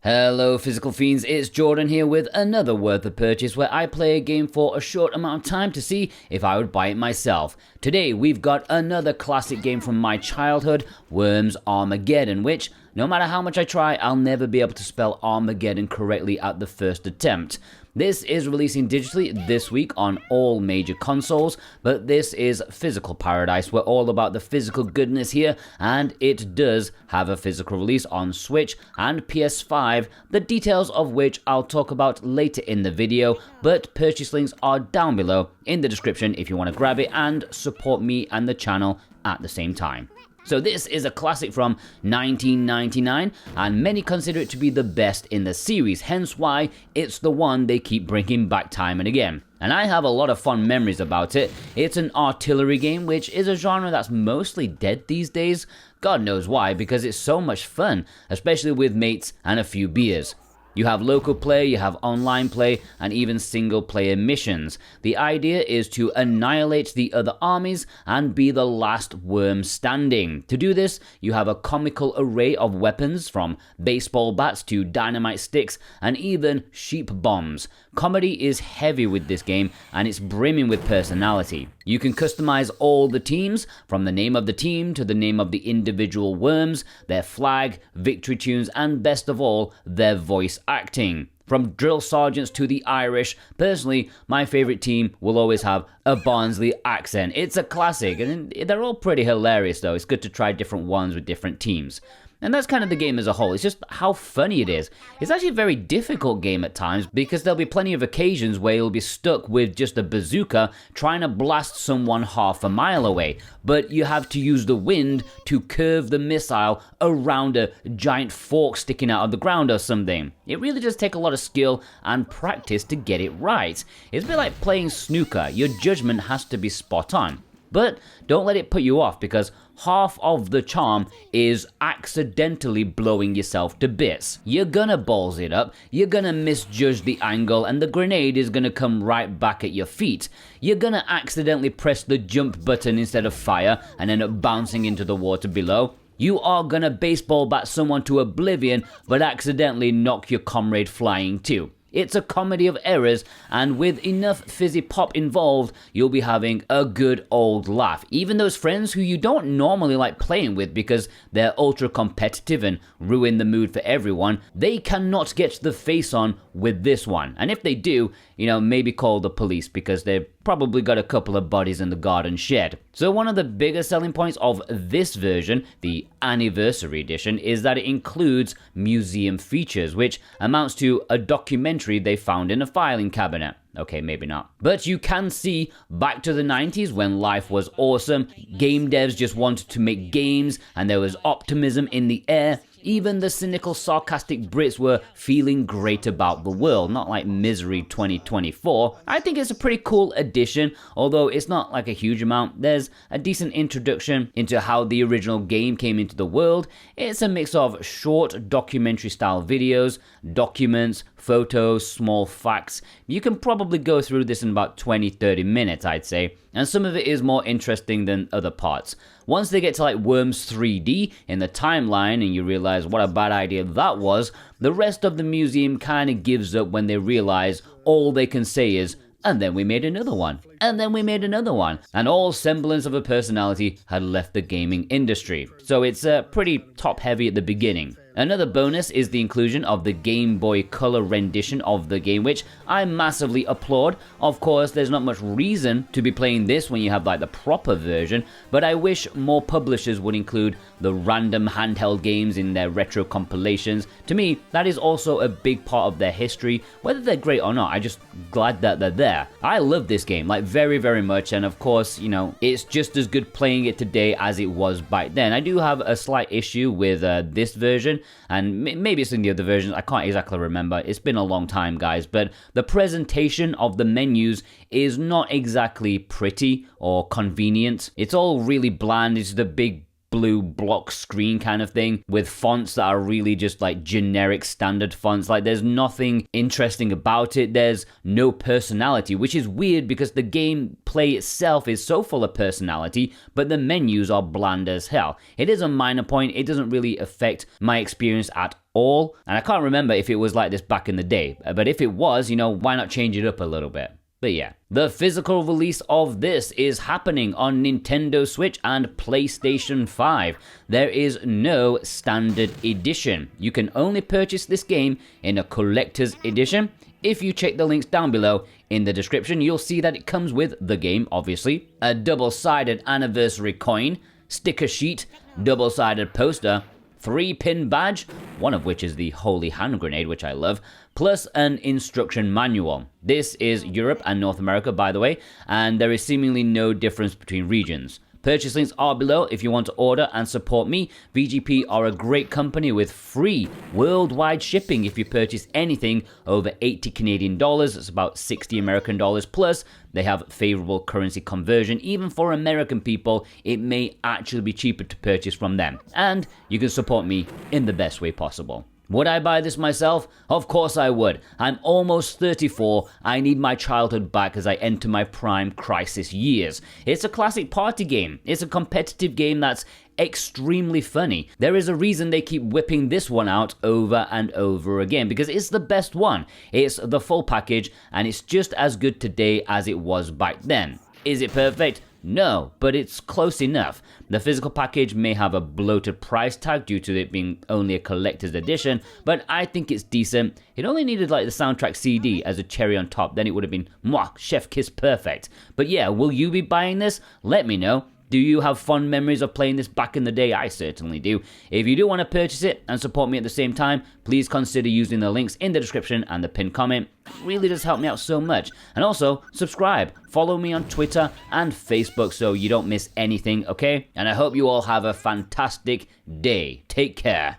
Hello Physical Fiends, it's Jordan here with another Worth of Purchase where I play a game for a short amount of time to see if I would buy it myself. Today we've got another classic game from my childhood, Worms Armageddon, which, no matter how much I try, I'll never be able to spell Armageddon correctly at the first attempt. This is releasing digitally this week on all major consoles, but this is Physical Paradise. We're all about the physical goodness here, and it does have a physical release on Switch and PS5, the details of which I'll talk about later in the video, but purchase links are down below in the description if you want to grab it and support me and the channel at the same time. So this is a classic from 1999, and many consider it to be the best in the series, hence why it's the one they keep bringing back time and again. And I have a lot of fond memories about it. It's an artillery game, which is a genre that's mostly dead these days. God knows why, because it's so much fun, especially with mates and a few beers. You have local play, you have online play, and even single-player missions. The idea is to annihilate the other armies and be the last worm standing. To do this, you have a comical array of weapons, from baseball bats to dynamite sticks, and even sheep bombs. Comedy is heavy with this game, and it's brimming with personality. You can customize all the teams, from the name of the team to the name of the individual worms, their flag, victory tunes, and best of all, their voice acting. From drill sergeants to the Irish, personally, my favorite team will always have a Barnsley accent. It's a classic, and they're all pretty hilarious though. It's good to try different ones with different teams. And that's kind of the game as a whole. It's just how funny it is. It's actually a very difficult game at times because there'll be plenty of occasions where you'll be stuck with just a bazooka trying to blast someone half a mile away. But you have to use the wind to curve the missile around a giant fork sticking out of the ground or something. It really does take a lot of skill and practice to get it right. It's a bit like playing snooker. Your judgment has to be spot on. But don't let it put you off, because half of the charm is accidentally blowing yourself to bits. You're gonna balls it up, you're gonna misjudge the angle, and the grenade is gonna come right back at your feet. You're gonna accidentally press the jump button instead of fire and end up bouncing into the water below. You are gonna baseball bat someone to oblivion, but accidentally knock your comrade flying too. It's a comedy of errors, and with enough fizzy pop involved, you'll be having a good old laugh. Even those friends who you don't normally like playing with because they're ultra competitive and ruin the mood for everyone, they cannot get the face on with this one. And if they do, maybe call the police, because they've probably got a couple of bodies in the garden shed. So one of the biggest selling points of this version, the Anniversary Edition, is that it includes museum features, which amounts to a documentary they found in a filing cabinet. Okay, maybe not. But you can see back to the 90s when life was awesome, game devs just wanted to make games, and there was optimism in the air. Even the cynical, sarcastic Brits were feeling great about the world, not like Misery 2024. I think it's a pretty cool addition, although it's not like a huge amount. There's a decent introduction into how the original game came into the world. It's a mix of short documentary-style videos, documents, photos, small facts. You can probably go through this in about 20-30 minutes, I'd say, and some of it is more interesting than other parts. Once they get to like Worms 3D in the timeline and you realize what a bad idea that was, the rest of the museum kind of gives up when they realize all they can say is, and then we made another one, and then we made another one, and all semblance of a personality had left the gaming industry. So it's pretty top heavy at the beginning. Another bonus is the inclusion of the Game Boy Color rendition of the game, which I massively applaud. Of course, there's not much reason to be playing this when you have like the proper version, but I wish more publishers would include the random handheld games in their retro compilations. To me, that is also a big part of their history. Whether they're great or not, I'm just glad that they're there. I love this game, like very, very much, and of course, it's just as good playing it today as it was back then. I do have a slight issue with this version, and maybe it's in the other versions, I can't exactly remember. It's been a long time, guys, but the presentation of the menus is not exactly pretty or convenient. It's all really bland. It's the big blue block screen kind of thing with fonts that are really just like generic standard fonts. Like there's nothing interesting about it. There's no personality, which is weird because the gameplay itself is so full of personality, but the menus are bland as hell. It is a minor point. It doesn't really affect my experience at all. And I can't remember if it was like this back in the day, but if it was, why not change it up a little bit? But yeah, the physical release of this is happening on Nintendo Switch and PlayStation 5. There is no standard edition. You can only purchase this game in a collector's edition. If you check the links down below in the description, you'll see that it comes with the game, obviously, a double-sided anniversary coin, sticker sheet, double-sided poster, 3-pin badge, one of which is the holy hand grenade, which I love, plus an instruction manual. This is Europe and North America, by the way, and there is seemingly no difference between regions. Purchase links are below if you want to order and support me. VGP are a great company with free worldwide shipping if you purchase anything over 80 Canadian dollars. It's about 60 American dollars plus. They have favorable currency conversion. Even for American people, it may actually be cheaper to purchase from them. And you can support me in the best way possible. Would I buy this myself? Of course I would. I'm almost 34. I need my childhood back as I enter my prime crisis years. It's a classic party game. It's a competitive game that's extremely funny. There is a reason they keep whipping this one out over and over again, because it's the best one. It's the full package, and it's just as good today as it was back then. Is it perfect? No, but it's close enough. The physical package may have a bloated price tag due to it being only a collector's edition, but I think it's decent. It only needed like the soundtrack CD as a cherry on top, then it would have been mwah, chef kiss perfect. But yeah, will you be buying this? Let me know. Do you have fond memories of playing this back in the day? I certainly do. If you do want to purchase it and support me at the same time, please consider using the links in the description and the pinned comment. It really does help me out so much. And also, subscribe. Follow me on Twitter and Facebook so you don't miss anything, okay? And I hope you all have a fantastic day. Take care.